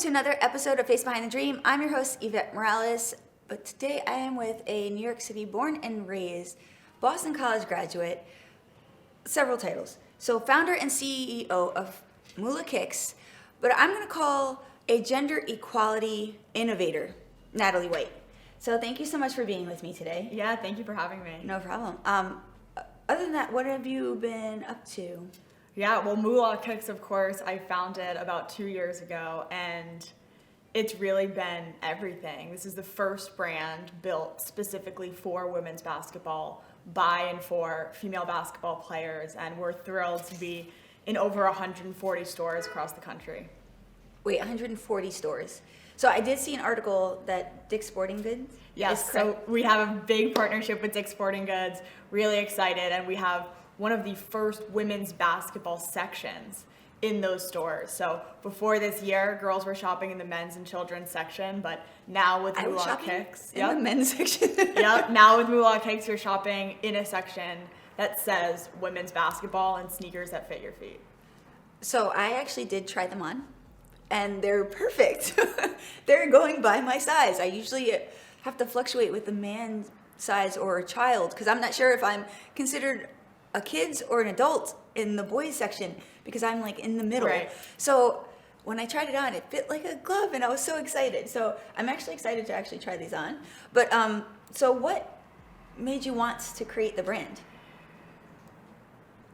to another episode of Face Behind the Dream. I'm your host, Yvette Morales, but today I am with a New York City born and raised Boston College graduate, several titles. So founder and CEO of Moolah Kicks, but I'm going to call a gender equality innovator, Natalie White. So thank you so much for being with me today. Yeah, thank you for having me. No problem. Other than that, what have you been up to? Yeah, well, Moolah Kicks, of course, I founded about 2 years ago, and it's really been everything. This is the first brand built specifically for women's basketball by and for female basketball players, and we're thrilled to be in over 140 stores across the country. Wait, 140 stores. So I did see an article that Dick's Sporting Goods. Yes, so we have a big partnership with Dick's Sporting Goods, really excited, and we have one of the first women's basketball sections in those stores. So before this year, girls were shopping in the men's and children's section, but now with Moolah Kicks, in the men's section. Yep, now with Moolah Kicks, you're shopping in a section that says women's basketball and sneakers that fit your feet. So I actually did try them on, and they're perfect. They're going by my size. I usually have to fluctuate with the man size or a child because I'm not sure if I'm considered a kid's or an adult in the boys section because I'm like in the middle. Right. So when I tried it on, it fit like a glove and I was so excited. So I'm actually excited to actually try these on. But so what made you want to create the brand?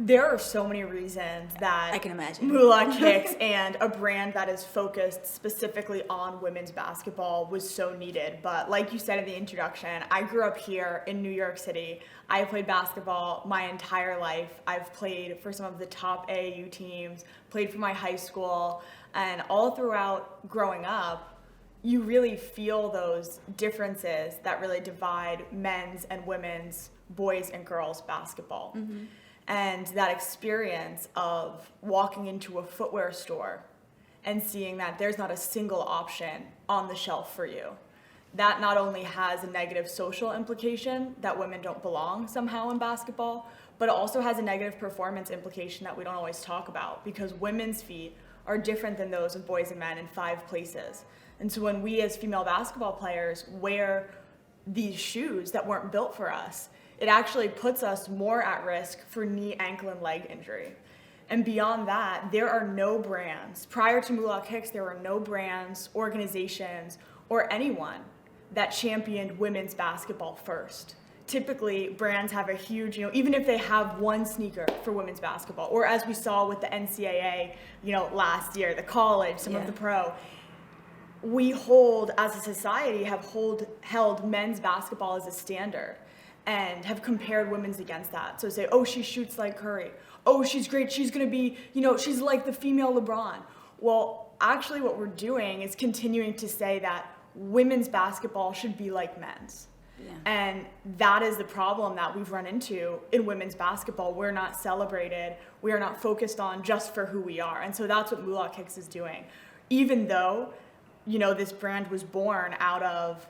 There are so many reasons that I can imagine Moolah Kicks and a brand that is focused specifically on women's basketball was so needed. But like you said in the introduction, I grew up here in New York City. I played basketball my entire life. I've played for some of the top AAU teams, played for my high school, and all throughout growing up, you really feel those differences that really divide men's and women's, boys and girls basketball. Mm-hmm. And that experience of walking into a footwear store and seeing that there's not a single option on the shelf for you. That not only has a negative social implication that women don't belong somehow in basketball, but it also has a negative performance implication that we don't always talk about because women's feet are different than those of boys and men in 5 places. And so when we as female basketball players wear these shoes that weren't built for us, it actually puts us more at risk for knee, ankle, and leg injury. And beyond that, there are no brands. Prior to Moolah Kicks, there were no brands, organizations, or anyone that championed women's basketball first. Typically, brands have a huge, even if they have one sneaker for women's basketball, or as we saw with the NCAA, last year, the college, some of the pro, we hold, as a society, have held men's basketball as a standard and have compared women's against that. So say, oh, she shoots like Curry. Oh, she's great. She's going to be, she's like the female LeBron. Well, actually what we're doing is continuing to say that women's basketball should be like men's. Yeah. And that is the problem that we've run into in women's basketball. We're not celebrated. We are not focused on just for who we are. And so that's what Moolah Kicks is doing. Even though, this brand was born out of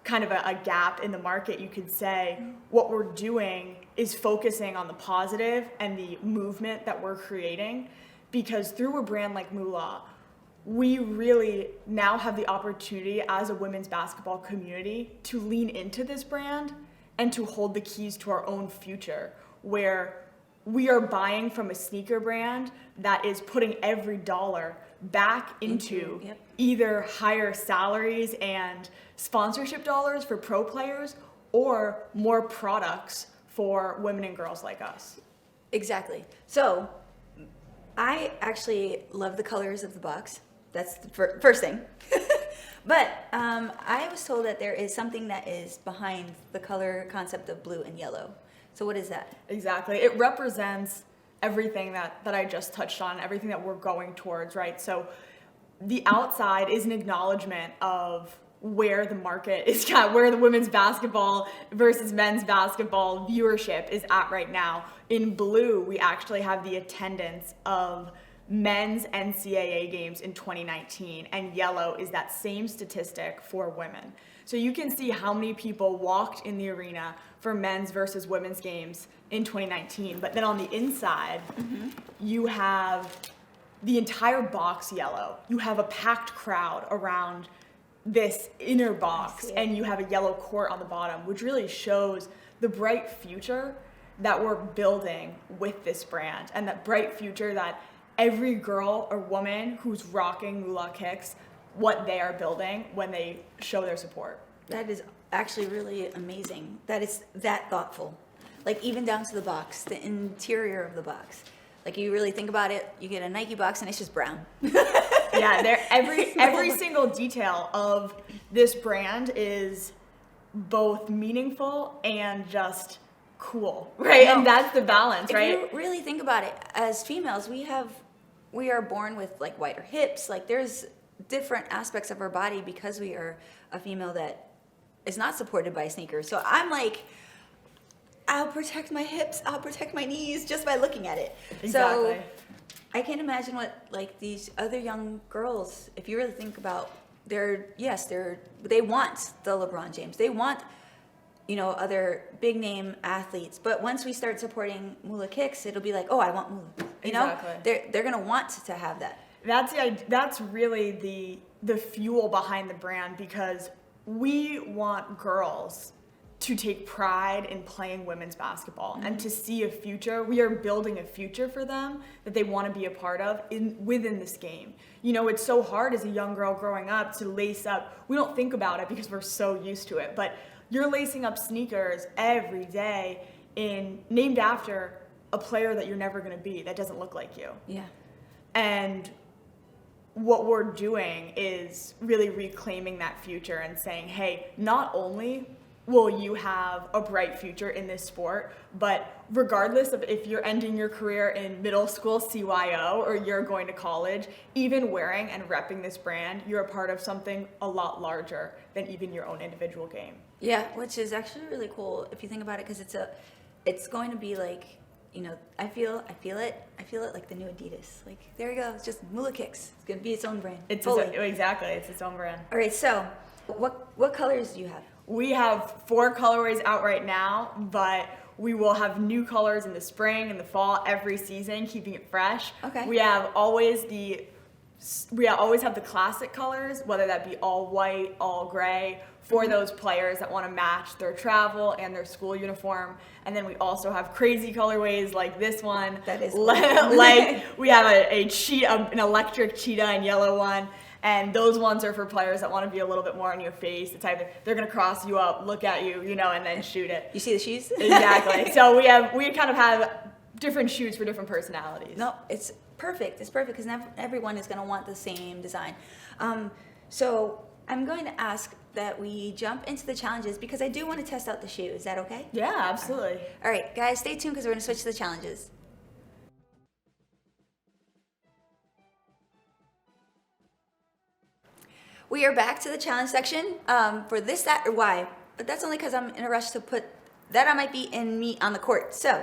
kind of a gap in the market, you could say what we're doing is focusing on the positive and the movement that we're creating, because through a brand like Moolah, we really now have the opportunity as a women's basketball community to lean into this brand and to hold the keys to our own future, where we are buying from a sneaker brand that is putting every dollar back into either higher salaries and sponsorship dollars for pro players or more products for women and girls like us. Exactly. So I actually love the colors of the box. That's the first thing. But I was told that there is something that is behind the color concept of blue and yellow. So what is that? Exactly. It represents everything that I just touched on, everything that we're going towards, right? So the outside is an acknowledgement of where the market is at, where the women's basketball versus men's basketball viewership is at right now. In blue, we actually have the attendance of men's NCAA games in 2019, and yellow is that same statistic for women. So you can see how many people walked in the arena for men's versus women's games in 2019. But then on the inside, you have the entire box yellow. You have a packed crowd around this inner box, and you have a yellow court on the bottom, which really shows the bright future that we're building with this brand, and that bright future that every girl or woman who's rocking Moolah kicks, what they are building when they show their support. That is actually really amazing. That it's that thoughtful. Like even down to the box, the interior of the box. Like you really think about it, you get a Nike box and it's just brown. Yeah, every single detail of this brand is both meaningful and just cool, right? And that's the balance, right? If you really think about it, as females, we are born with like wider hips. Like there's different aspects of our body because we are a female that is not supported by sneakers. So I'm like, I'll protect my hips, I'll protect my knees just by looking at it. Exactly. So I can't imagine what like these other young girls, if you really think about they want the LeBron James. They want, other big name athletes. But once we start supporting Moolah kicks, it'll be like, oh, I want Moolah. Exactly. They're gonna want to have that. That's really the fuel behind the brand, because we want girls to take pride in playing women's basketball and to see a future. We are building a future for them that they want to be a part of within this game. It's so hard as a young girl growing up to lace up. We don't think about it because we're so used to it, but you're lacing up sneakers every day named after a player that you're never going to be, that doesn't look like you. Yeah. And what we're doing is really reclaiming that future and saying, hey, not only will you have a bright future in this sport, but regardless of if you're ending your career in middle school CYO or you're going to college, even wearing and repping this brand, you're a part of something a lot larger than even your own individual game. Yeah, which is actually really cool if you think about it, because it's going to be like, I feel it like the new Adidas. Like there you go, it's just Moolah Kicks. It's gonna be its own brand. Exactly, it's its own brand. All right, so what colors do you have? We have 4 colorways out right now, but we will have new colors in the spring and the fall every season, keeping it fresh. Okay. We always have the classic colors, whether that be all white, all gray, for those players that want to match their travel and their school uniform. And then we also have crazy colorways like this one. That is like we have an electric cheetah and yellow one. And those ones are for players that want to be a little bit more in your face. The type that they're going to cross you up, look at you, and then shoot it. You see the shoes? Exactly. So we kind of have different shoes for different personalities. No, it's perfect. It's perfect because everyone is going to want the same design. So I'm going to ask that we jump into the challenges because I do want to test out the shoe. Is that okay? Yeah, absolutely. All right, guys, stay tuned because we're going to switch to the challenges. We are back to the challenge section for this, that, or why. But that's only because I'm in a rush to put that I might be in meat on the court. So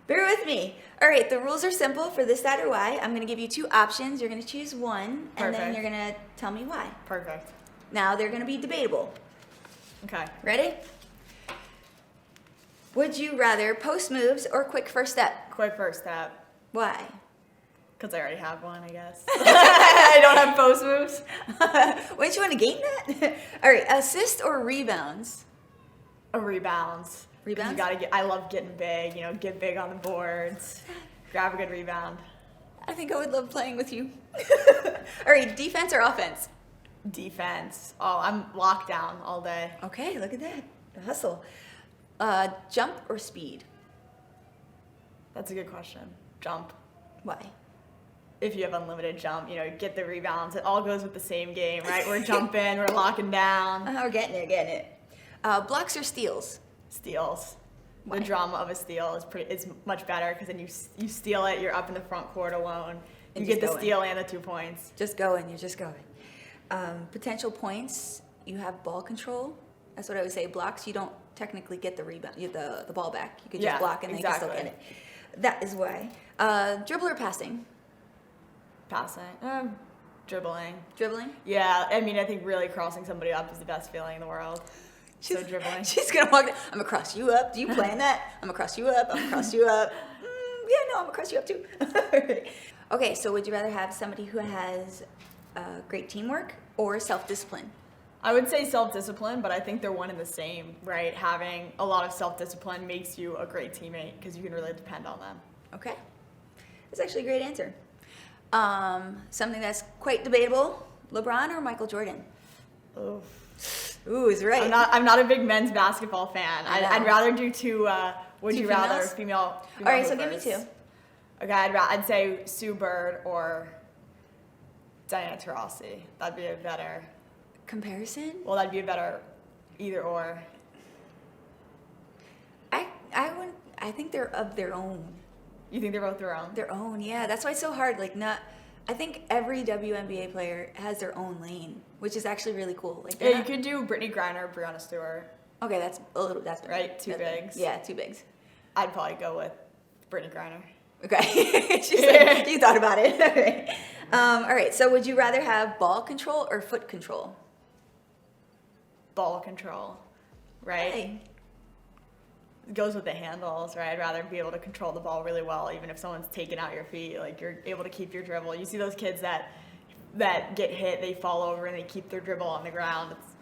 bear with me. All right, the rules are simple for this, that, or why. I'm going to give you 2 options. You're going to choose one, and then you're going to tell me why. Perfect. Now they're going to be debatable. Okay. Ready? Would you rather post moves or quick first step? Quick first step. Why? Because I already have one, I guess. I don't have post moves. Wouldn't you want to gain that? All right, assist or rebounds? A rebounds. Rebounds? You gotta I love getting big. Get big on the boards. Grab a good rebound. I think I would love playing with you. All right, defense or offense? Defense. Oh, I'm locked down all day. Okay, look at that. The hustle. Jump or speed? That's a good question. Jump. Why? If you have unlimited jump, get the rebounds. It all goes with the same game, right? We're jumping, we're locking down. We're getting it. Blocks or steals? Steals. Why? The drama of a steal is much better because then you steal it, you're up in the front court alone. You get the steal and the 2 points. You're just going. Potential points, you have ball control. That's what I would say. Blocks, you don't technically get the rebound, the ball back. You can just block and then you can still get it. That is why. Dribble or passing? Passing. Dribbling. Dribbling? Yeah, I think really crossing somebody up is the best feeling in the world. So dribbling. She's going to walk down. I'm going to cross you up. Do you plan that? I'm going to cross you up. I'm going to cross you up. I'm going to cross you up too. Okay, so would you rather have somebody who has great teamwork or self-discipline? I would say self-discipline, but I think they're one and the same, right? Having a lot of self-discipline makes you a great teammate because you can really depend on them. Okay. That's actually a great answer. Something that's quite debatable, LeBron or Michael Jordan? Oh. Ooh, is right. I'm not a big men's basketball fan. I know. I'd rather do two, would Two you rather, females? female All right, so give me hoopers. two. Okay, I'd say Sue Bird or Diana Taurasi. That'd be a better, Comparison? well, that'd be a better either or. I think they're of their own. You think they're both their own? Their own, yeah. That's why it's so hard. I think every WNBA player has their own lane, which is actually really cool. Like, Yeah, you could do Brittany Griner, Breonna Stewart. Okay, that's Right, two bigs. Yeah, two bigs. I'd probably go with Brittany Griner. Okay, she said you thought about it. Okay. All right. So, would you rather have ball control or foot control? Ball control, right? Hey. It goes with the handles, right? I'd rather be able to control the ball really well, even if someone's taking out your feet. Like, you're able to keep your dribble. You see those kids that get hit, they fall over and they keep their dribble on the ground. It's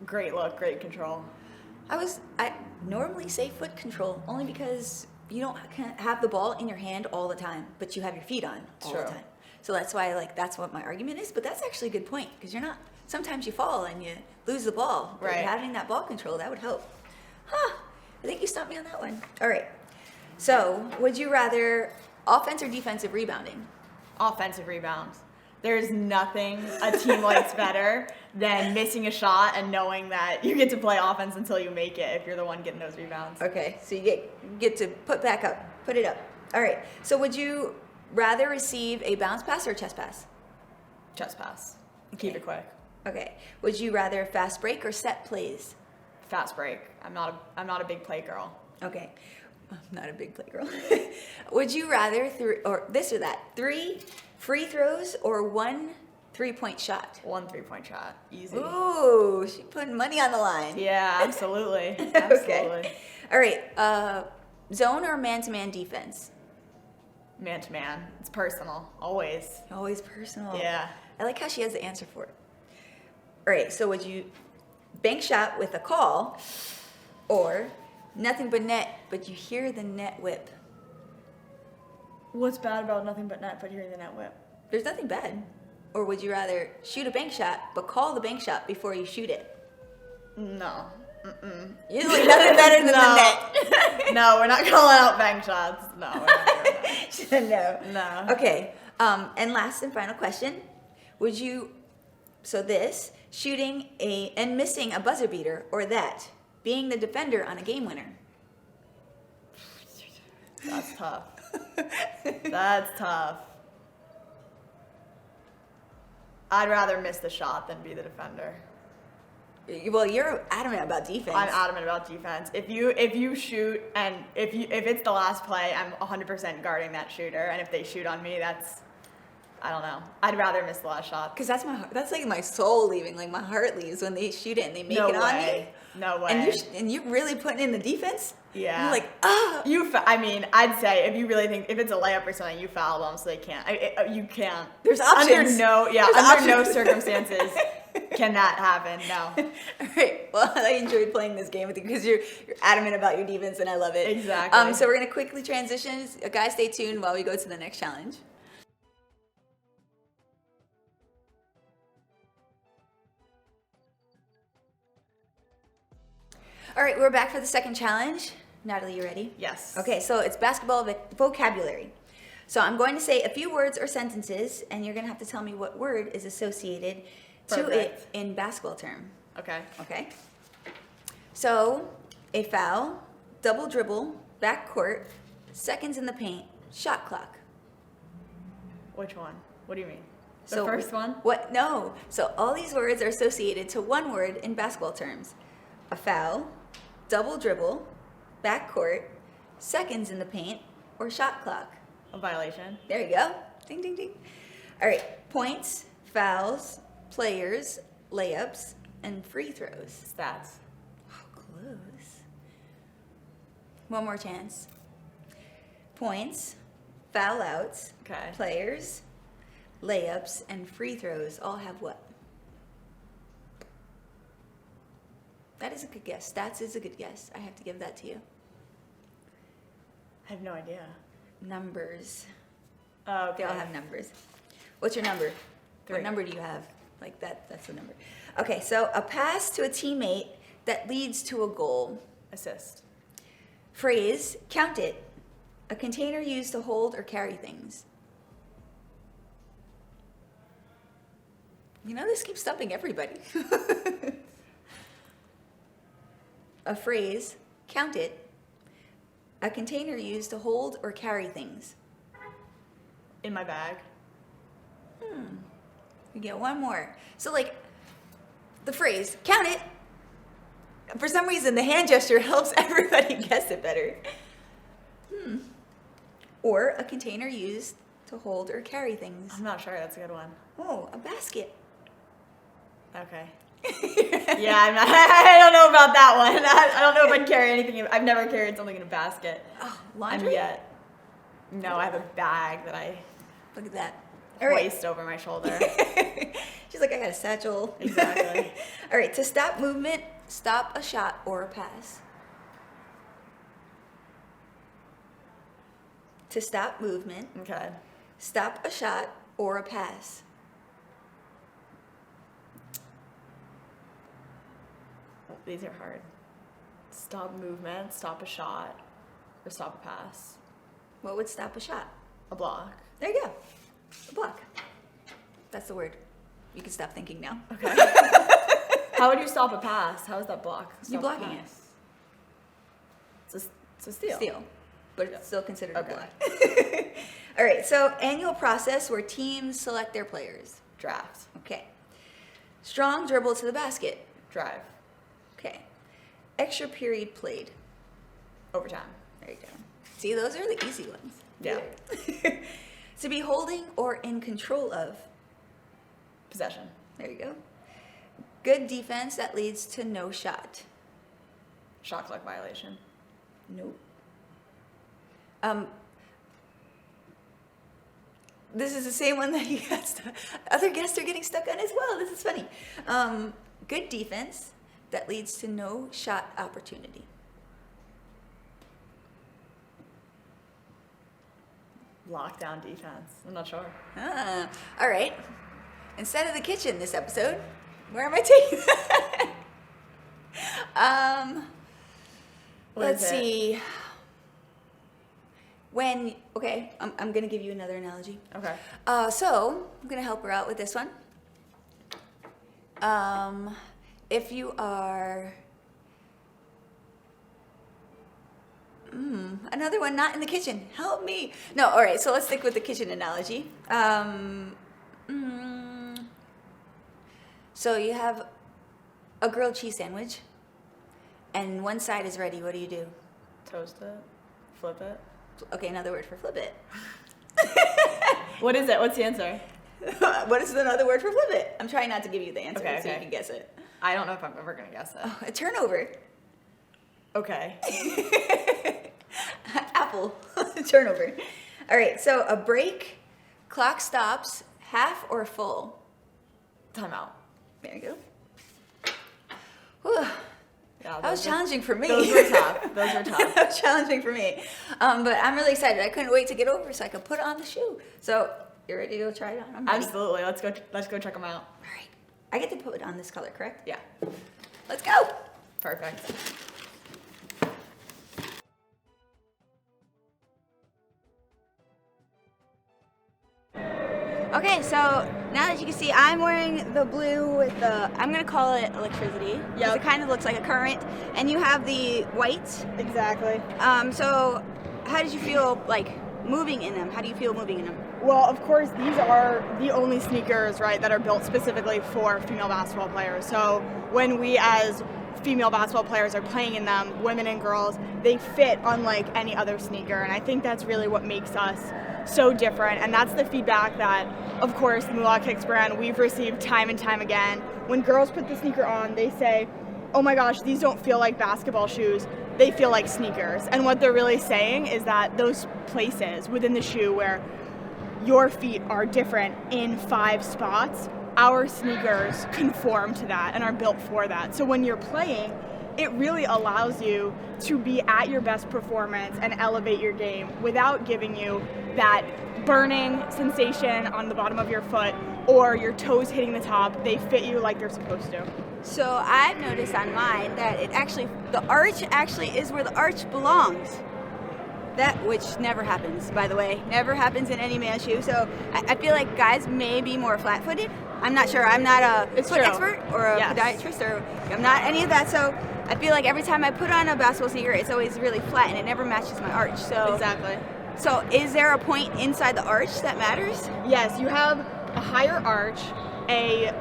great look, great control. I normally say foot control only because you don't have the ball in your hand all the time, but you have your feet on all the True. time. So that's why, that's what my argument is. But that's actually a good point because you're not. Sometimes you fall and you lose the ball. But Right. having that ball control, that would help. Huh. I think you stumped me on that one. All right. So, would you rather offense or defensive rebounding? Offensive rebounds. There's nothing a team likes better than missing a shot and knowing that you get to play offense until you make it if you're the one getting those rebounds. Okay, so you get to put it up. All right. So, would you rather receive a bounce pass or a chest pass? Chest pass. Keep it quick. Okay. Would you rather fast break or set plays? Fast break. I'm not a big play girl. Okay. I'm not a big play girl. Would you rather this or that? 3 free throws or 1 3-point shot? 1 3-point shot. Easy. Ooh, she putting money on the line. Yeah, absolutely. Absolutely. Okay. All right. Zone or man-to-man defense? Man to man. It's personal. Always. Always personal. Yeah. I like how she has the answer for it. All right. So would you bank shot with a call or nothing but net, but you hear the net whip? What's bad about nothing but net but hearing the net whip? There's nothing bad. Or would you rather shoot a bank shot, but call the bank shot before you shoot it? No. Usually nothing better than the net. No, we're not calling out bank shots. No, we're not doing that. She said no. No. Okay. And last and final question. Shooting and missing a buzzer beater, or that, being the defender on a game winner? That's tough. That's tough. I'd rather miss the shot than be the defender. Well, you're adamant about defense. I'm adamant about defense. If you shoot and if it's the last play, I'm 100% guarding that shooter. And if they shoot on me, I don't know. I'd rather miss the last shot. Because that's like my soul leaving. Like my heart leaves when they shoot it and they make No it on way. me. No way. And you really putting in the defense? Yeah. You're like, ah. I'd say if you really think if it's a layup or something, you foul them so they can't. You can't. There's options. Under no circumstances can that happen. No. All right. Well, I enjoyed playing this game with you because you're adamant about your defense, and I love it. Exactly. So we're gonna quickly transition. Guys, stay tuned while we go to the next challenge. All right, we're back for the second challenge. Natalie, you ready? Yes. Okay, so it's basketball vocabulary. So I'm going to say a few words or sentences, and you're going to have to tell me what word is associated to it Perfect. in basketball term. Okay. Okay? So, a foul, double dribble, back court, seconds in the paint, shot clock. Which one? What do you mean? The So first one? What? No. So all these words are associated to one word in basketball terms. A foul, double dribble, back court, seconds in the paint, or shot clock. A violation. There you go. Ding, ding, ding. All right. Points, fouls, players, layups, and free throws. Stats. Oh, close. One more chance. Points, foul outs, Okay. players, layups, and free throws all have what? That is a good guess. Stats is a good guess. I have to give that to you. I have no idea. Numbers. Oh, okay. They all have numbers. What's your number? 3. What number do you have? Like that's the number. Okay, so a pass to a teammate that leads to a goal. Assist. Phrase, count it. A container used to hold or carry things. You know, this keeps stumping everybody. A phrase, count it. A container used to hold or carry things. In my bag. We get one more. So, like, the phrase, count it. For some reason, the hand gesture helps everybody guess it better. Or a container used to hold or carry things. I'm not sure. That's a good one. Oh, a basket. Okay. Yeah, I don't know about that one. I don't know if I'd carry anything. I've never carried something in a basket. Oh, laundry? Yet. No, I have a bag that I Look at that. All right. hoist over my shoulder. She's like, I got a satchel. Exactly. All right, to stop movement, stop a shot or a pass. To stop movement, Okay. stop a shot or a pass. These are hard. Stop movement, stop a shot, or stop a pass. What would stop a shot? A block. There you go. A block. That's the word. You can stop thinking now. Okay. How would you stop a pass? How is that block? You Stop a blocking it. pass? It's a steal. Steal. But it's still considered Okay. a block. All right, so annual process where teams select their players. Draft. Okay. Strong dribble to the basket. Drive. Okay. Extra period played. Overtime. There you go. See, those are the easy ones. Yeah. To be holding or in control of. Possession. There you go. Good defense that leads to no shot. Shot clock violation. Nope. This is the same one that you got stuck. Other guests are getting stuck on as well. This is funny. Good defense that leads to no shot opportunity. Lockdown defense. I'm not sure. All right. Instead of the kitchen this episode, where am I taking that? What Let's is it? see. Okay, I'm going to give you another analogy. Okay. So, I'm going to help her out with this one. If you are... another one not in the kitchen. Help me. No, all right, so let's stick with the kitchen analogy. So you have a grilled cheese sandwich, and one side is ready. What do you do? Toast it. Flip it. Okay, another word for flip it. What is it? What's the answer? What is another word for flip it? I'm trying not to give you the answer so you Okay. can guess it. I don't know if I'm ever gonna guess it. A turnover. Okay. Apple. Turnover. All right, so a break, clock stops, half or full. Timeout. There you go. Whew. Yeah, That was challenging for me. Those were tough. Those were tough. That was challenging for me. But I'm really excited. I couldn't wait to get over so I could put on the shoe. So, you ready to go try it on? I'm ready. Absolutely. Let's go check them out. All right. I get to put it on this color, correct? Yeah. Let's go. Perfect. Okay, so now that you can see, I'm wearing the blue with the, I'm going to call it electricity. Because Yep. it kind of looks like a current. And you have the white. Exactly. So how did you feel like moving in them? How do you feel moving in them? Well, of course, these are the only sneakers, right, that are built specifically for female basketball players. So when we as female basketball players are playing in them, women and girls, they fit unlike any other sneaker. And I think that's really what makes us so different. And that's the feedback that, of course, the Moolah Kicks brand, we've received time and time again. When girls put the sneaker on, they say, oh my gosh, these don't feel like basketball shoes, they feel like sneakers. And what they're really saying is that those places within the shoe where your feet are different in 5 spots, our sneakers conform to that and are built for that. So when you're playing, it really allows you to be at your best performance and elevate your game without giving you that burning sensation on the bottom of your foot or your toes hitting the top. They fit you like they're supposed to. So I've noticed on mine that the arch actually is where the arch belongs. That, which never happens, by the way, never happens in any man's shoe. So I feel like guys may be more flat-footed. I'm not sure. I'm not a foot expert or a podiatrist, or I'm not any of that. So I feel like every time I put on a basketball sneaker, it's always really flat and it never matches my arch. So exactly. So is there a point inside the arch that matters? Yes, you have a higher arch, a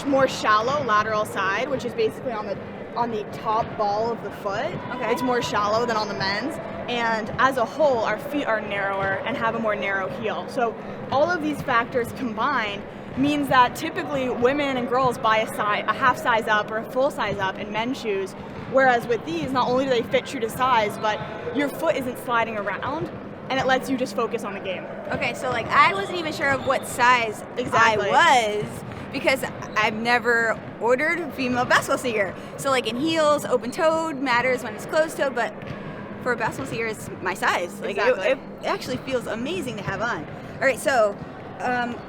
more shallow lateral side, which is basically on the top ball of the foot. Okay. It's more shallow than on the men's. And as a whole, our feet are narrower and have a more narrow heel. So all of these factors combined means that typically women and girls buy a half size up or a full size up in men's shoes, whereas with these, not only do they fit true to size, but your foot isn't sliding around, and it lets you just focus on the game. Okay, so like I wasn't even sure of what size Exactly. I was because I've never ordered a female basketball sneaker. So like in heels, open-toed matters when it's closed-toed, but for a basketball sneaker, it's my size. Like Exactly. it actually feels amazing to have on. All right, so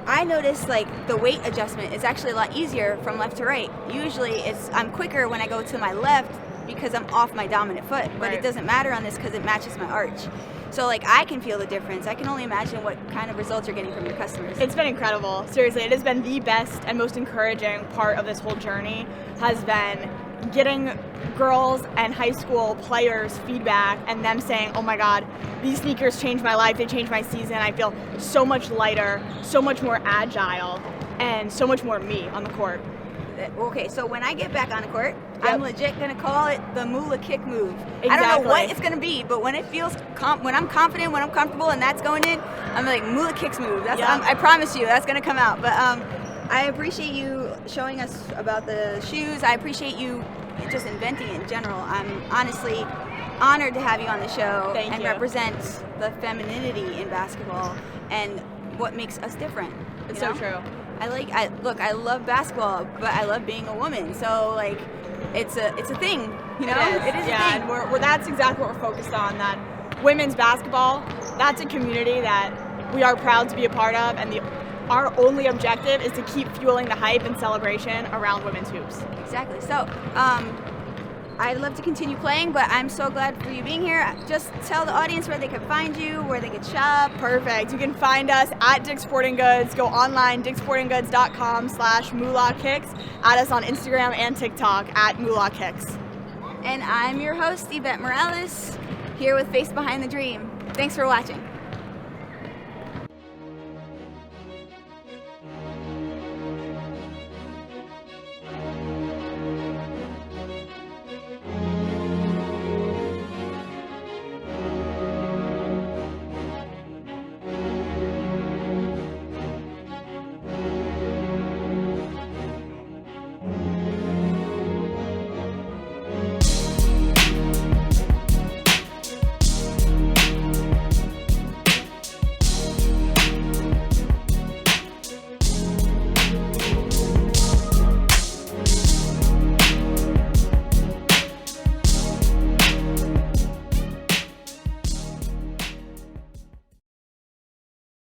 I noticed like the weight adjustment is actually a lot easier from left to right. Usually I'm quicker when I go to my left because I'm off my dominant foot, but Right. it doesn't matter on this because it matches my arch. So like I can feel the difference. I can only imagine what kind of results you're getting from your customers. It's been incredible. Seriously, it has been the best and most encouraging part of this whole journey has been getting girls and high school players feedback and them saying, oh my God, these sneakers changed my life, they changed my season. I feel so much lighter, so much more agile, and so much more me on the court. Okay, so when I get back on the court, I'm legit gonna call it the Moolah kick move. I don't Exactly. know what it's gonna be, but when it feels when I'm confident, when I'm comfortable, and that's going in, I'm like Moolah kicks move. That's I promise you, that's gonna come out. But I appreciate you showing us about the shoes. I appreciate you just inventing it in general. I'm honestly honored to have you on the show Thank and you. represent the femininity in basketball and what makes us different. It's you so know? true. I love basketball, but I love being a woman. So like, it's a thing, you know. It is a thing. And we're that's exactly what we're focused on. That women's basketball, that's a community that we are proud to be a part of, and our only objective is to keep fueling the hype and celebration around women's hoops. Exactly. So, I'd love to continue playing, but I'm so glad for you being here. Just tell the audience where they can find you, where they can shop. Perfect. You can find us at Dick's Sporting Goods. Go online, dicksportinggoods.com/Moolah Kicks. Add us on Instagram and TikTok at Moolah Kicks. And I'm your host, Yvette Morales, here with Face Behind the Dream. Thanks for watching.